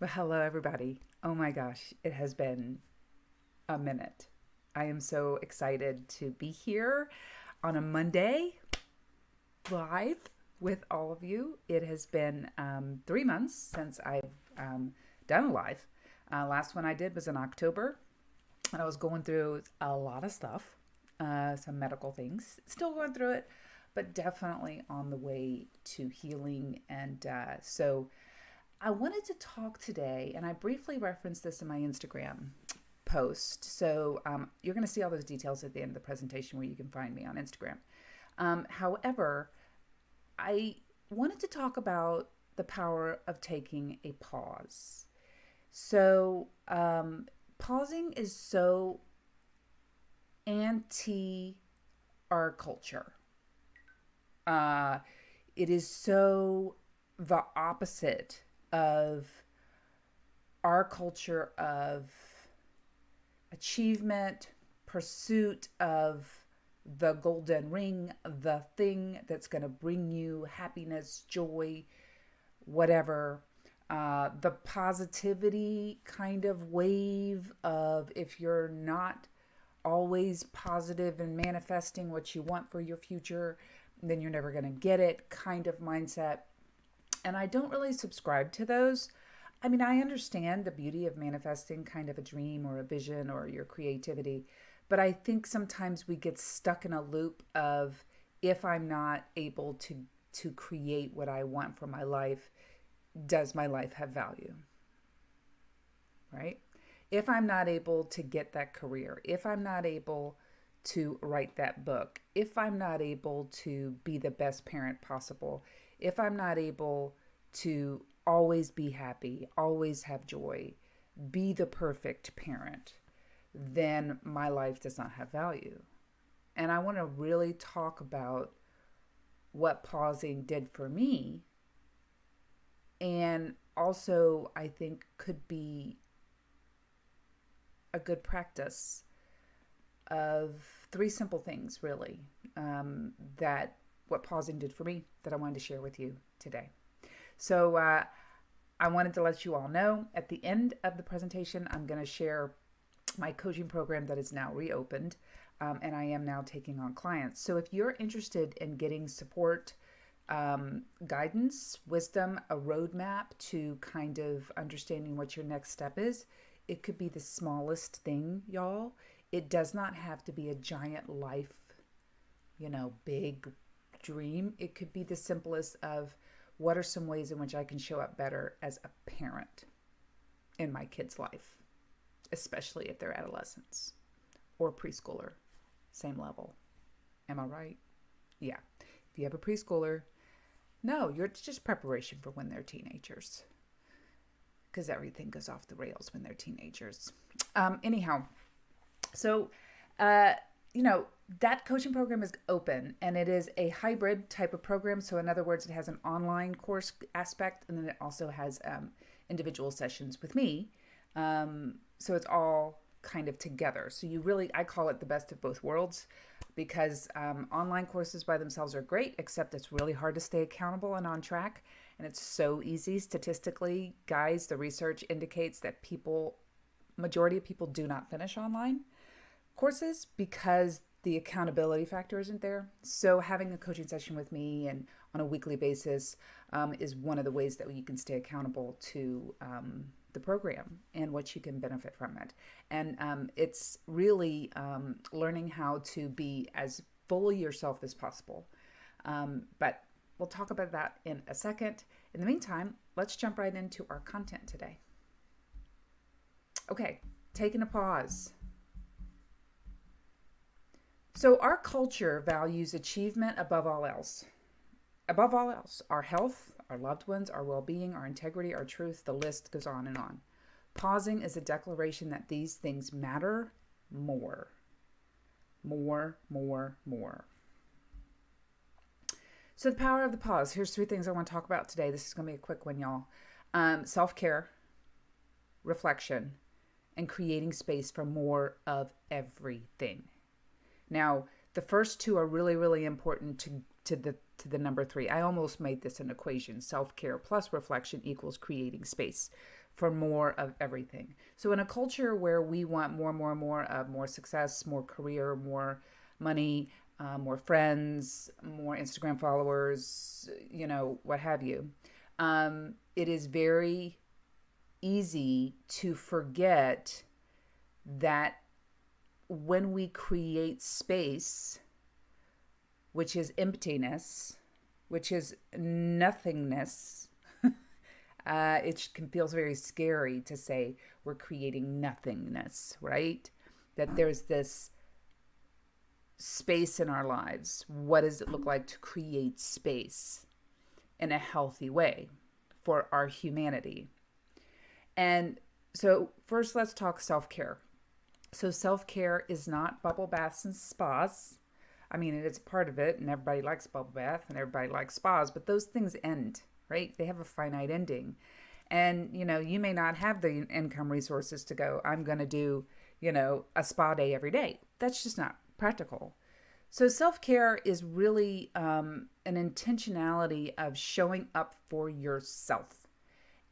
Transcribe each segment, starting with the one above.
Well, hello, everybody. Oh my gosh, it has been a minute. I am so excited to be here on a Monday live with all of you. It has been 3 months since I've done a live. Last one I did was in October, and I was going through a lot of stuff, some medical things. Still going through it, but definitely on the way to healing. And I wanted to talk today, and I briefly referenced this in my Instagram post. So you're going to see all those details at the end of the presentation where you can find me on Instagram. However, I wanted to talk about the power of taking a pause. Pausing is so anti our culture. Uh, it is so the opposite of our culture of achievement, pursuit of the golden ring, the thing that's going to bring you happiness, joy, whatever. The positivity kind of wave of if you're not always positive and manifesting what you want for your future, then you're never going to get it kind of mindset. And I don't really subscribe to those. I mean, I understand the beauty of manifesting kind of a dream or a vision or your creativity, but I think sometimes we get stuck in a loop of if I'm not able to create what I want for my life, does my life have value? Right? If I'm not able to get that career, if I'm not able to write that book, if I'm not able to be the best parent possible, if I'm not able to always be happy, always have joy, be the perfect parent, then my life does not have value. And I want to really talk about what pausing did for me. And also, I think could be a good practice of three simple things, really, that what pausing did for me that I wanted to share with you today. So I wanted to let you all know at the end of the presentation, I'm going to share my coaching program that is now reopened, and I am now taking on clients. So if you're interested in getting support, guidance, wisdom, a roadmap to kind of understanding what your next step is, it could be the smallest thing, y'all. It does not have to be a giant life, big dream. It could be the simplest of what are some ways in which I can show up better as a parent in my kid's life, especially if they're adolescents or preschooler, same level. Am I right? Yeah. If you have a preschooler, no, it's just preparation for when they're teenagers, because everything goes off the rails when they're teenagers. Anyhow, so, uh, that coaching program is open, and it is a hybrid type of program. So in other words, it has an online course aspect, and then it also has individual sessions with me. So it's all kind of together. So I call it the best of both worlds, because online courses by themselves are great, except it's really hard to stay accountable and on track. And it's so easy statistically, guys, the research indicates that majority of people do not finish online courses because the accountability factor isn't there. So having a coaching session with me and on a weekly basis is one of the ways that you can stay accountable to the program and what you can benefit from it. And it's really learning how to be as fully yourself as possible. But we'll talk about that in a second. In the meantime, let's jump right into our content today. Okay, taking a pause. So our culture values achievement above all else. Above all else, our health, our loved ones, our well-being, our integrity, our truth, the list goes on and on. Pausing is a declaration that these things matter more. More, more, more. So the power of the pause. Here's three things I want to talk about today. This is going to be a quick one, y'all. Self-care, reflection, and creating space for more of everything. Now, the first two are really, really important to the number three. I almost made this an equation. Self-care plus reflection equals creating space for more of everything. So in a culture where we want more of more success, more career, more money, more friends, more Instagram followers, what have you, it is very easy to forget that when we create space, which is emptiness, which is nothingness, it can feel very scary to say we're creating nothingness, right? That there's this space in our lives. What does it look like to create space in a healthy way for our humanity? And so, first, let's talk self care. So, self care is not bubble baths and spas. I mean, it's part of it, and everybody likes bubble bath and everybody likes spas, but those things end, right? They have a finite ending. And, you may not have the income resources to go, I'm going to do, a spa day every day. That's just not practical. So self care is really an intentionality of showing up for yourself.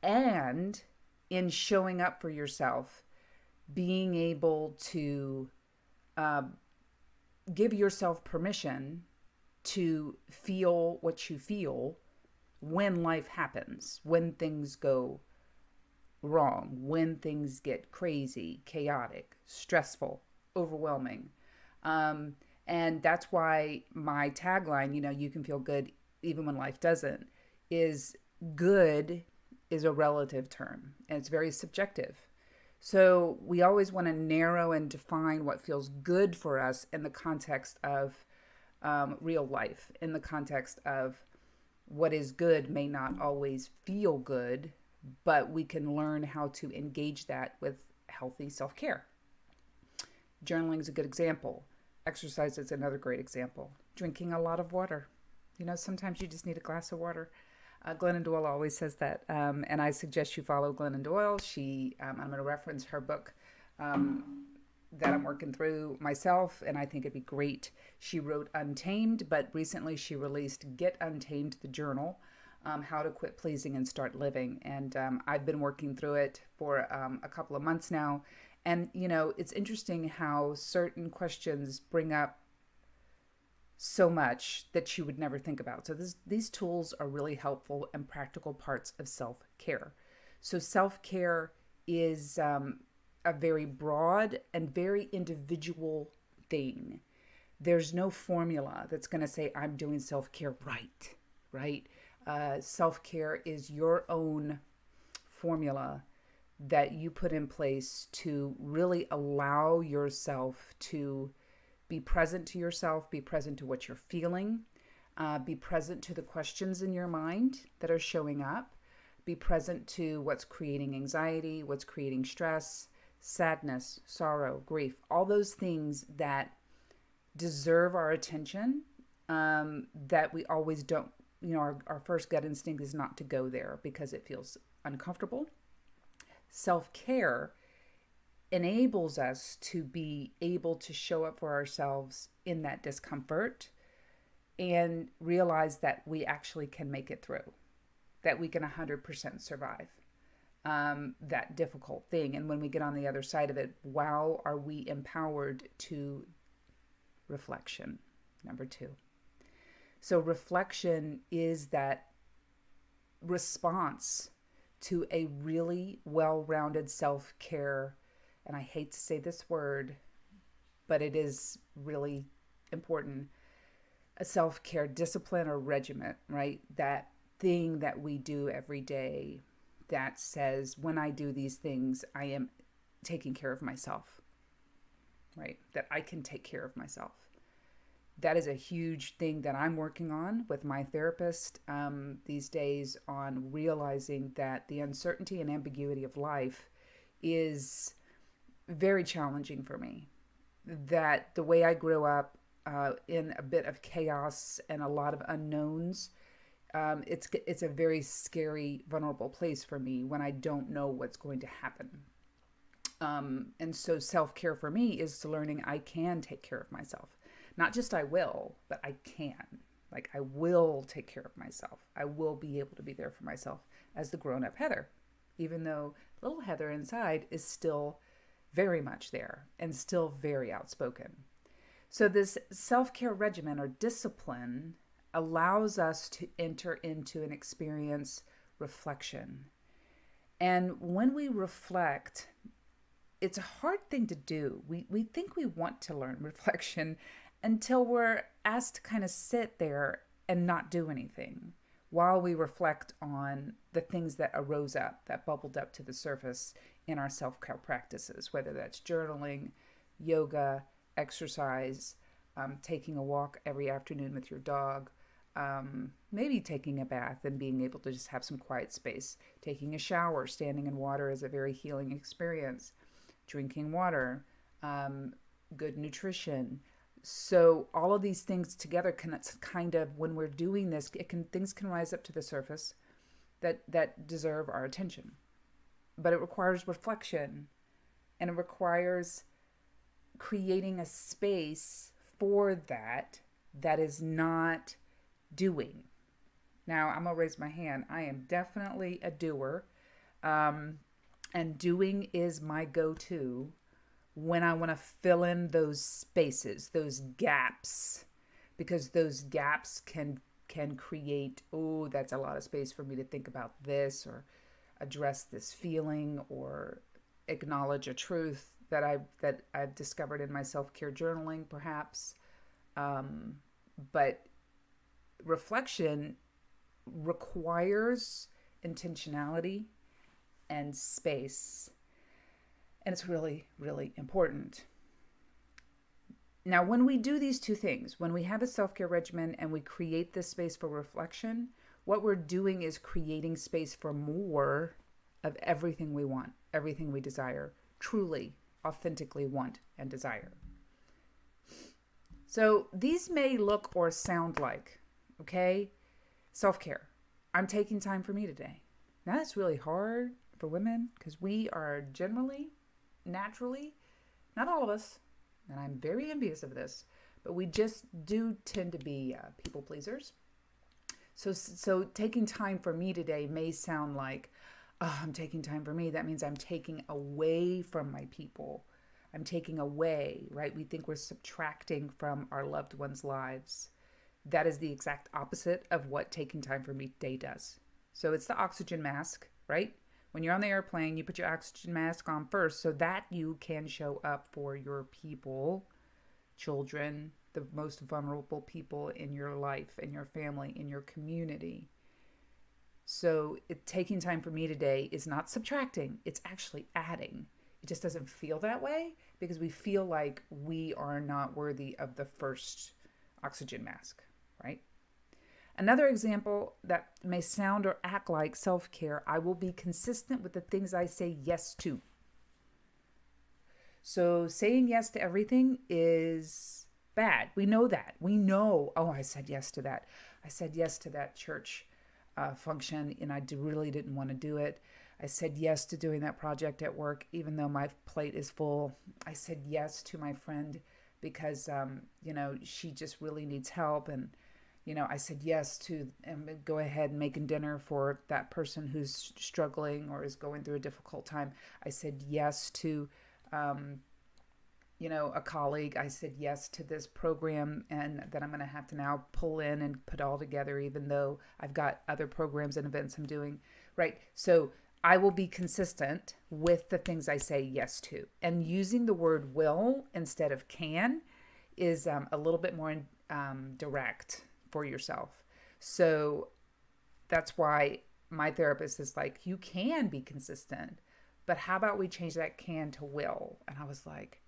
And in showing up for yourself, being able to give yourself permission to feel what you feel when life happens, when things go wrong, when things get crazy, chaotic, stressful, overwhelming. And that's why my tagline, you can feel good even when life doesn't, is good is a relative term and it's very subjective. So we always want to narrow and define what feels good for us in the context of real life, in the context of what is good may not always feel good, but we can learn how to engage that with healthy self-care. Journaling is a good example. Exercise is another great example. Drinking a lot of water. Sometimes you just need a glass of water. Glennon Doyle always says that, and I suggest you follow Glennon Doyle. I'm going to reference her book that I'm working through myself, and I think it'd be great. She wrote Untamed, but recently she released Get Untamed, the journal, How to Quit Pleasing and Start Living. And I've been working through it for a couple of months now. And, it's interesting how certain questions bring up so much that you would never think about. So these tools are really helpful and practical parts of self-care. So self-care is a very broad and very individual thing. There's no formula that's going to say, I'm doing self-care right? Self-care is your own formula that you put in place to really allow yourself to be present to yourself, be present to what you're feeling, be present to the questions in your mind that are showing up, be present to what's creating anxiety, what's creating stress, sadness, sorrow, grief, all those things that deserve our attention, that we always don't, our first gut instinct is not to go there because it feels uncomfortable. Self-care enables us to be able to show up for ourselves in that discomfort and realize that we actually can make it through, that we can 100% survive that difficult thing. And when we get on the other side of it, wow, are we empowered to reflection, number 2. So reflection is that response to a really well-rounded self-care. And I hate to say this word, but it is really important. A self-care discipline or regimen, right? That thing that we do every day that says, when I do these things, I am taking care of myself, right? That I can take care of myself. That is a huge thing that I'm working on with my therapist these days, on realizing that the uncertainty and ambiguity of life is very challenging for me. That the way I grew up in a bit of chaos and a lot of unknowns, it's a very scary, vulnerable place for me when I don't know what's going to happen. And so self-care for me is learning I can take care of myself. Not just I will, but I can. Like, I will take care of myself. I will be able to be there for myself as the grown-up Heather. Even though little Heather inside is still very much there and still very outspoken. So this self-care regimen or discipline allows us to enter into and experience reflection. And when we reflect, it's a hard thing to do. We think we want to learn reflection until we're asked to kind of sit there and not do anything while we reflect on the things that arose up, that bubbled up to the surface in our self-care practices, whether that's journaling, yoga, exercise, taking a walk every afternoon with your dog, maybe taking a bath and being able to just have some quiet space, taking a shower, standing in water is a very healing experience, drinking water, good nutrition. So all of these things together can kind of, when we're doing this, things can rise up to the surface that deserve our attention. But it requires reflection, and it requires creating a space for that is not doing. Now, I'm going to raise my hand. I am definitely a doer, and doing is my go-to when I want to fill in those spaces, those gaps, because those gaps can create, oh, that's a lot of space for me to think about this or address this feeling or acknowledge a truth that I've discovered in my self-care journaling, perhaps. But reflection requires intentionality and space. And it's really, really important. Now, when we do these two things, when we have a self-care regimen and we create this space for reflection, what we're doing is creating space for more of everything we want, everything we desire, truly, authentically want and desire. So these may look or sound like, okay, self-care. I'm taking time for me today. Now that's really hard for women because we are generally, naturally, not all of us, and I'm very envious of this, but we just do tend to be people pleasers. So taking time for me today may sound like, oh, I'm taking time for me. That means I'm taking away from my people. I'm taking away, right? We think we're subtracting from our loved ones' lives. That is the exact opposite of what taking time for me today does. So it's the oxygen mask, right? When you're on the airplane, you put your oxygen mask on first so that you can show up for your people, children, the most vulnerable people in your life, in your family, in your community. So taking time for me today is not subtracting, it's actually adding. It just doesn't feel that way because we feel like we are not worthy of the first oxygen mask, right? Another example that may sound or act like self-care, I will be consistent with the things I say yes to. So saying yes to everything is bad. We know that. We know, oh, I said yes to that. I said yes to that church function and I really didn't want to do it. I said yes to doing that project at work, even though my plate is full. I said yes to my friend because, she just really needs help. And, I said yes to go ahead and making dinner for that person who's struggling or is going through a difficult time. I said yes to, a colleague. I said yes to this program and that I'm going to have to now pull in and put all together, even though I've got other programs and events I'm doing, right? So I will be consistent with the things I say yes to. And using the word will instead of can is a little bit more direct for yourself. So that's why my therapist is like, you can be consistent, but how about we change that can to will? And I was like,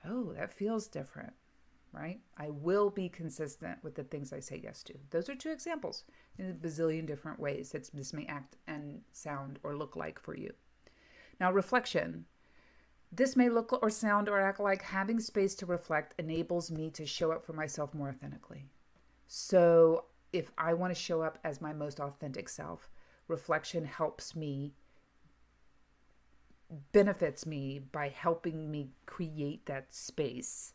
oh, that feels different, right? I will be consistent with the things I say yes to. Those are two examples in a bazillion different ways that this may act and sound or look like for you. Now, reflection. This may look or sound or act like having space to reflect enables me to show up for myself more authentically. So if I want to show up as my most authentic self, reflection helps me, benefits me by helping me create that space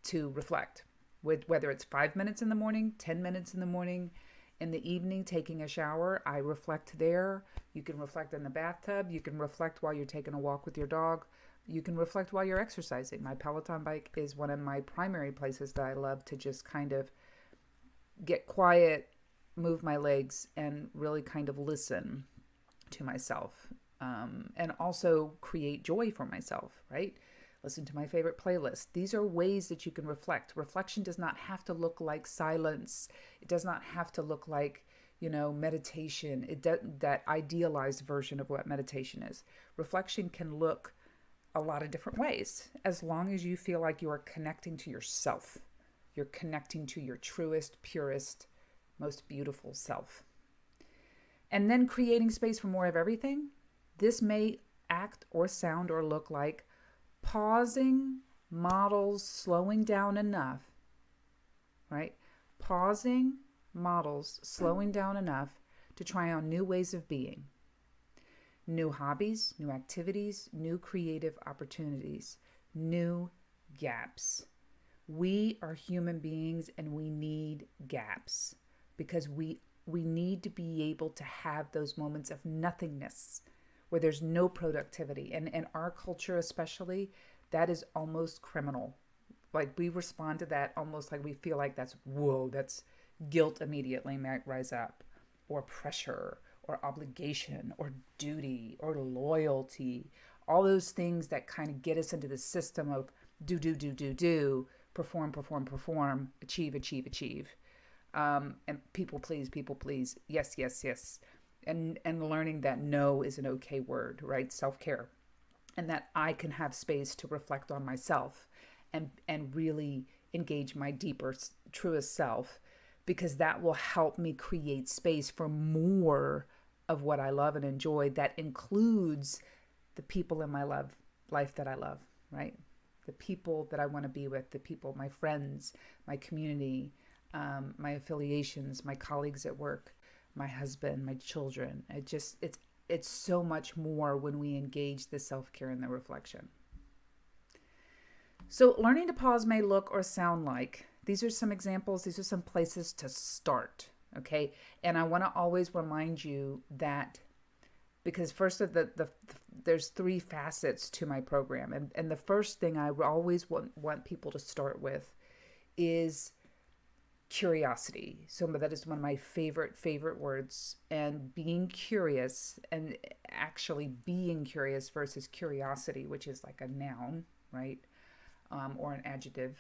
to reflect, with whether it's 5 minutes in the morning, 10 minutes in the morning. In the evening, taking a shower, I reflect there. You can reflect in the bathtub. You can reflect while you're taking a walk with your dog. You can reflect while you're exercising. My Peloton bike is one of my primary places that I love to just kind of get quiet, move my legs, and really kind of listen to myself, and also create joy for myself, right? Listen to my favorite playlist. These are ways that you can reflect. Reflection does not have to look like silence. It does not have to look like, meditation. That idealized version of what meditation is. Reflection can look a lot of different ways, as long as you feel like you are connecting to yourself. You're connecting to your truest, purest, most beautiful self. And then creating space for more of everything. This may act or sound or look like pausing, models, slowing down enough, right? Pausing, models, slowing down enough to try on new ways of being, new hobbies, new activities, new creative opportunities, new gaps. We are human beings and we need gaps because we need to be able to have those moments of nothingness where there's no productivity. And in our culture especially, that is almost criminal. Like we respond to that almost like we feel like that's guilt immediately might rise up, or pressure, or obligation, or duty, or loyalty. All those things that kind of get us into the system of do, perform, achieve. And people please, yes. And learning that no is an okay word, right? Self-care. And that I can have space to reflect on myself and really engage my deeper, truest self, because that will help me create space for more of what I love and enjoy. That includes the people in my life that I love, right? The people that I want to be with, the people, my friends, my community, my affiliations, my colleagues at work, my husband, my children. It's so much more when we engage the self-care and the reflection. So learning to pause may look or sound like, these are some examples, these are some places to start, okay? And I want to always remind you that, because first of there's three facets to my program. And the first thing I always want people to start with is curiosity. So that is one of my favorite words. And being curious, and actually being curious versus curiosity, which is like a noun, right? Or an adjective.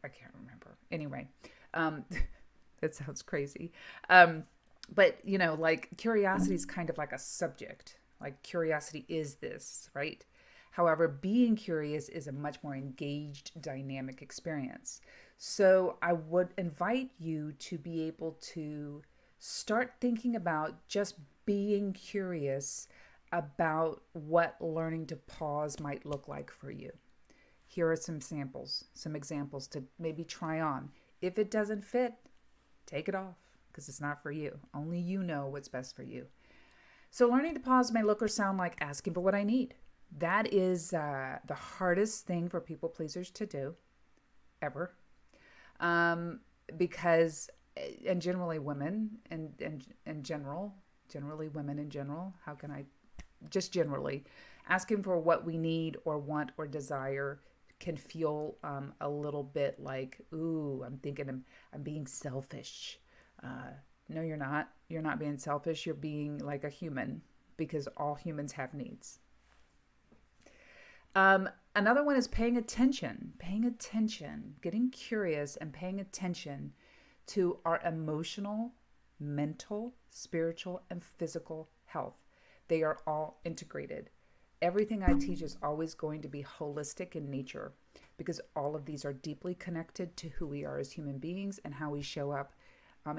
I can't remember. Anyway, that sounds crazy. But like curiosity is kind of like a subject. Like curiosity is this, right? However, being curious is a much more engaged, dynamic experience. So I would invite you to be able to start thinking about just being curious about what learning to pause might look like for you. Here are some examples to maybe try on. If it doesn't fit, take it off, because it's not for you. Only you know what's best for you. So learning to pause may look or sound like asking for what I need. That is the hardest thing for people pleasers to do, ever. Because, and generally women, generally women in general, just generally, asking for what we need or want or desire can feel a little bit like, ooh, I'm being selfish. No, you're not. You're not being selfish. You're being like a human, because all humans have needs. Another one is paying attention, getting curious and paying attention to our emotional, mental, spiritual, and physical health. They are all integrated. Everything I teach is always going to be holistic in nature, because all of these are deeply connected to who we are as human beings and how we show up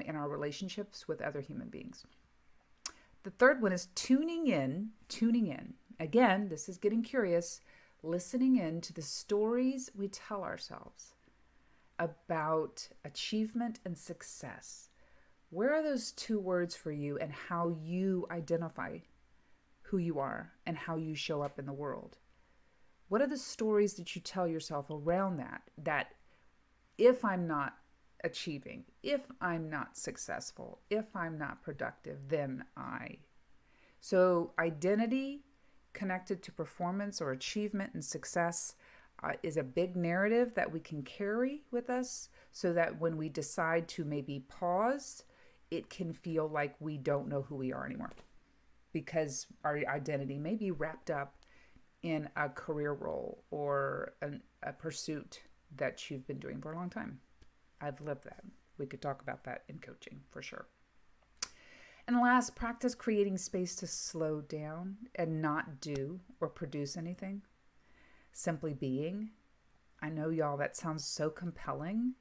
in our relationships with other human beings. The third one is tuning in. Again, this is getting curious, listening in to the stories we tell ourselves about achievement and success. Where are those two words for you, and how you identify who you are and how you show up in the world? What are the stories that you tell yourself around that if I'm not achieving, if I'm not successful, if I'm not productive, then I. So, identity connected to performance or achievement and success is a big narrative that we can carry with us so that when we decide to maybe pause, it can feel like we don't know who we are anymore because our identity may be wrapped up in a career role or a pursuit that you've been doing for a long time. I've lived that. We could talk about that in coaching for sure. And last, practice creating space to slow down and not do or produce anything. Simply being. I know, y'all, that sounds so compelling,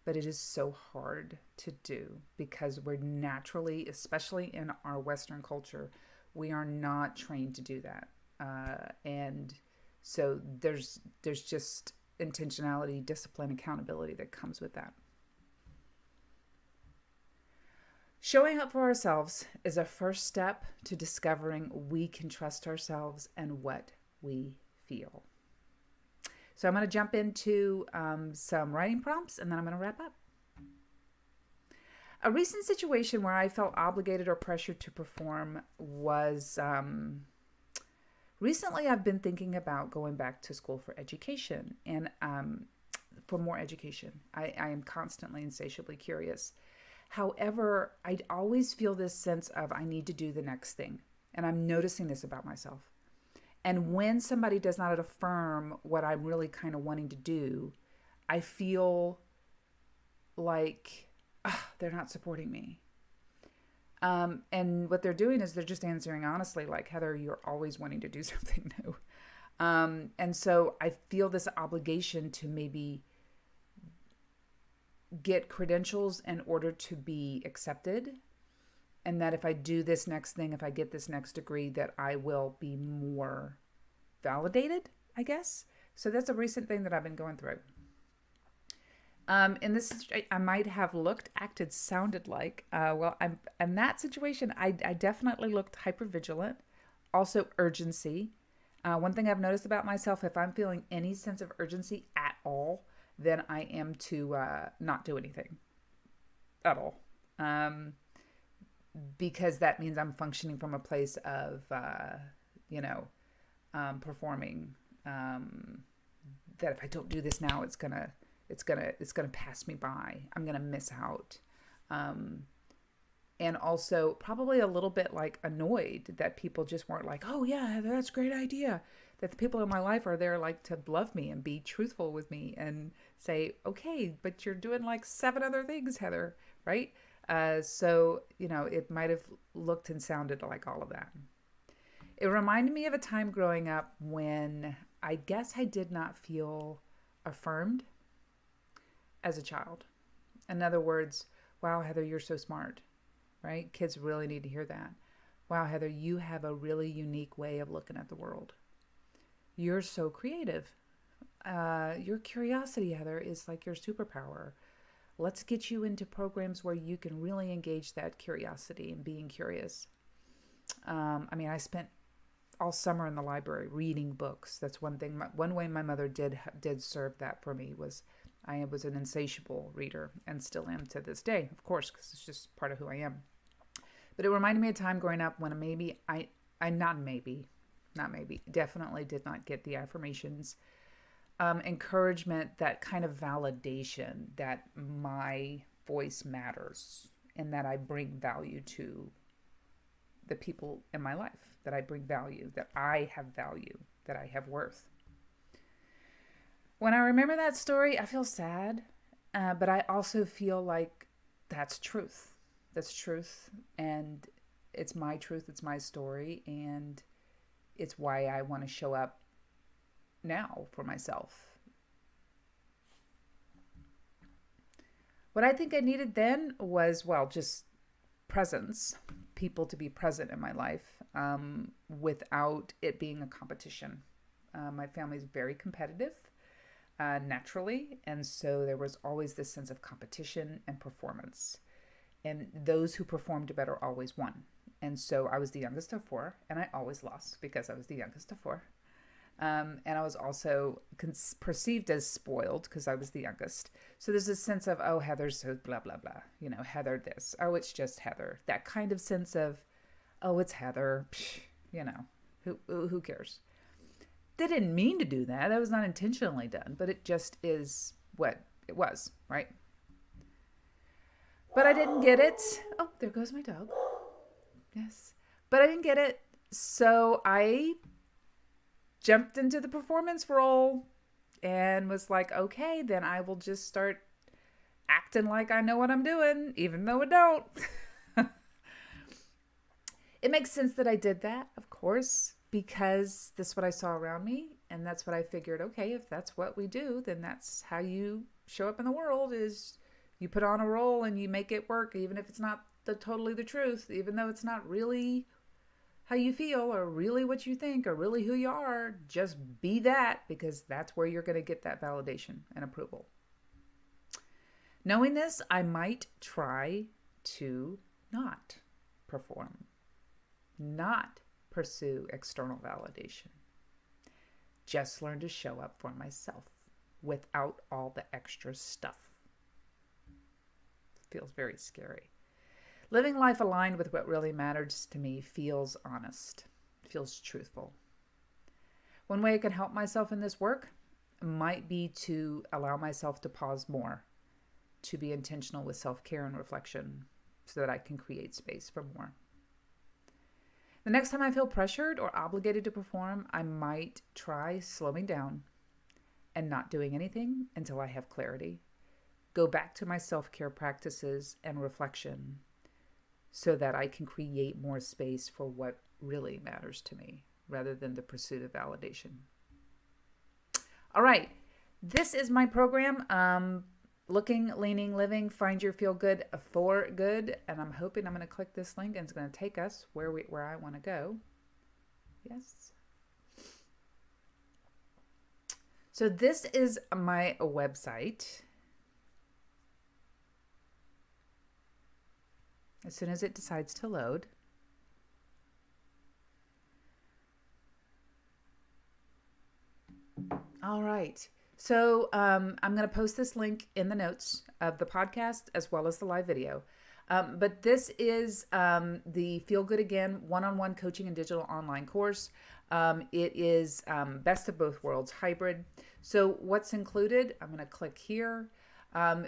but it is so hard to do because we're naturally, especially in our Western culture, we are not trained to do that. And so there's just intentionality, discipline, accountability that comes with that. Showing up for ourselves is a first step to discovering we can trust ourselves and what we feel. So I'm going to jump into some writing prompts and then I'm going to wrap up. A recent situation where I felt obligated or pressured to perform was recently I've been thinking about going back to school for education and for more education. I am constantly insatiably curious. However, I always feel this sense of I need to do the next thing. And I'm noticing this about myself. And when somebody does not affirm what I'm really kind of wanting to do, I feel like they're not supporting me. And what they're doing is they're just answering honestly, like, Heather, you're always wanting to do something new. And so I feel this obligation to maybe get credentials in order to be accepted. And that if I do this next thing, if I get this next degree, that I will be more validated, I guess. So that's a recent thing that I've been going through. In this, I might have looked, acted, sounded like, I'm in that situation, I definitely looked hypervigilant. Also urgency. One thing I've noticed about myself, if I'm feeling any sense of urgency at all, then I am to not do anything at all. Because that means I'm functioning from a place of, performing. That if I don't do this now, it's gonna pass me by. I'm gonna miss out. And also probably a little bit like annoyed that people just weren't like, oh yeah, that's a great idea. That the people in my life are there like to love me and be truthful with me and say, okay, but you're doing like 7 other things, Heather, right? So, it might have looked and sounded like all of that. It reminded me of a time growing up when I guess I did not feel affirmed as a child. In other words, wow, Heather, you're so smart, right? Kids really need to hear that. Wow, Heather, you have a really unique way of looking at the world. You're so creative. Your curiosity, Heather, is like your superpower. Let's get you into programs where you can really engage that curiosity and being curious. I spent all summer in the library reading books. That's one thing. One way my mother did serve that for me was I was an insatiable reader and still am to this day, of course, because it's just part of who I am. But it reminded me of a time growing up when definitely did not get the affirmations, encouragement, that kind of validation that my voice matters and that I bring value to the people in my life, that I bring value, that I have value, that I have worth. When I remember that story, I feel sad, but I also feel like that's truth. That's truth, and it's my truth, it's my story, and it's why I want to show up now for myself. What I think I needed then was, just presence, people to be present in my life without it being a competition. My family is very competitive naturally, and so there was always this sense of competition and performance. And those who performed better always won. And so I was the youngest of 4, and I always lost because I was the youngest of 4. And I was also perceived as spoiled because I was the youngest. So there's a sense of, oh, Heather's so blah, blah, blah. Heather this. Oh, it's just Heather. That kind of sense of, oh, it's Heather. Psh, who cares? They didn't mean to do that. That was not intentionally done, but it just is what it was, right? But I didn't get it. Oh, there goes my dog. Yes. But I didn't get it. So I jumped into the performance role and was like, okay, then I will just start acting like I know what I'm doing, even though I don't. It makes sense that I did that, of course, because this is what I saw around me. And that's what I figured, okay, if that's what we do, then that's how you show up in the world, is you put on a role and you make it work, even if it's not totally the truth, even though it's not really how you feel or really what you think or really who you are. Just be that, because that's where you're going to get that validation and approval. Knowing this, I might try to not perform, not pursue external validation. Just learn to show up for myself without all the extra stuff. Feels very scary. Living life aligned with what really matters to me feels honest, feels truthful. One way I can help myself in this work might be to allow myself to pause more, to be intentional with self-care and reflection so that I can create space for more. The next time I feel pressured or obligated to perform, I might try slowing down and not doing anything until I have clarity. Go back to my self-care practices and reflection so that I can create more space for what really matters to me rather than the pursuit of validation. All right, this is my program. Looking, Leaning, Living, Find Your Feel Good for Good. And I'm hoping I'm going to click this link and it's going to take us where I want to go. Yes. So this is my website. As soon as it decides to load. All right. So I'm going to post this link in the notes of the podcast as well as the live video. But this is the Feel Good Again one-on-one coaching and digital online course. It is best of both worlds, hybrid. So what's included? I'm going to click here.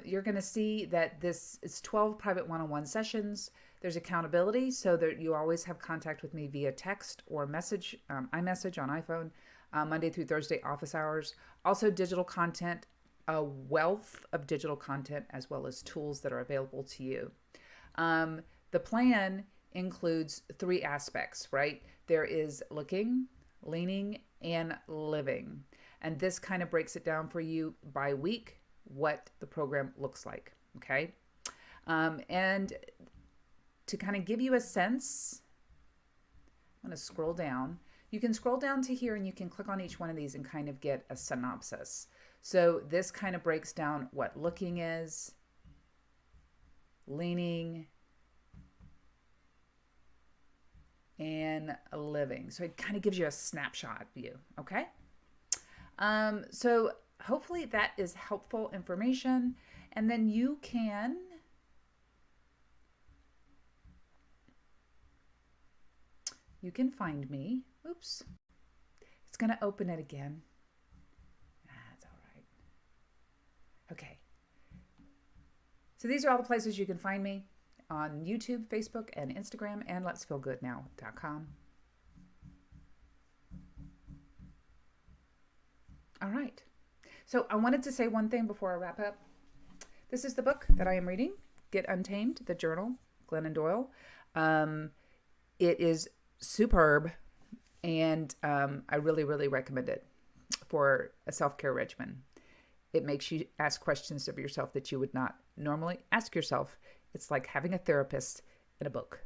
You're going to see that this is 12 private one-on-one sessions. There's accountability so that you always have contact with me via text or message, iMessage on iPhone, Monday through Thursday office hours. Also digital content, a wealth of digital content, as well as tools that are available to you. The plan includes 3 aspects, right? There is looking, leaning, and living. And this kind of breaks it down for you by week, what the program looks like, okay? And to kind of give you a sense, I'm going to scroll down. You can scroll down to here and you can click on each one of these and kind of get a synopsis. So this kind of breaks down what looking is, leaning, and living. So it kind of gives you a snapshot view, okay? So hopefully that is helpful information. And then you can find me. Oops. It's going to open it again. That's all right. Okay. So these are all the places you can find me on YouTube, Facebook, and Instagram, and letsfeelgoodnow.com. All right. So I wanted to say one thing before I wrap up. This is the book that I am reading, Get Untamed, the journal, Glennon Doyle. It is superb, and I really, really recommend it for a self-care regimen. It makes you ask questions of yourself that you would not normally ask yourself. It's like having a therapist in a book.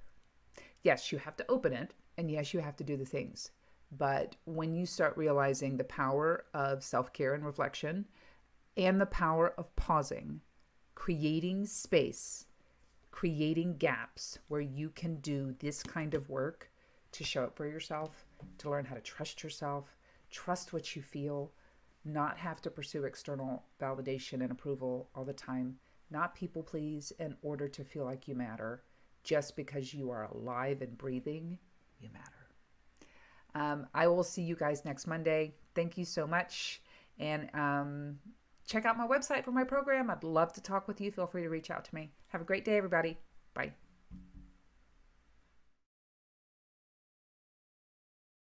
Yes, you have to open it, and yes, you have to do the things. But when you start realizing the power of self-care and reflection and the power of pausing, creating space, creating gaps where you can do this kind of work to show up for yourself, to learn how to trust yourself, trust what you feel, not have to pursue external validation and approval all the time, not people please in order to feel like you matter. Just because you are alive and breathing, you matter. I will see you guys next Monday. Thank you so much. And check out my website for my program. I'd love to talk with you. Feel free to reach out to me. Have a great day, everybody. Bye.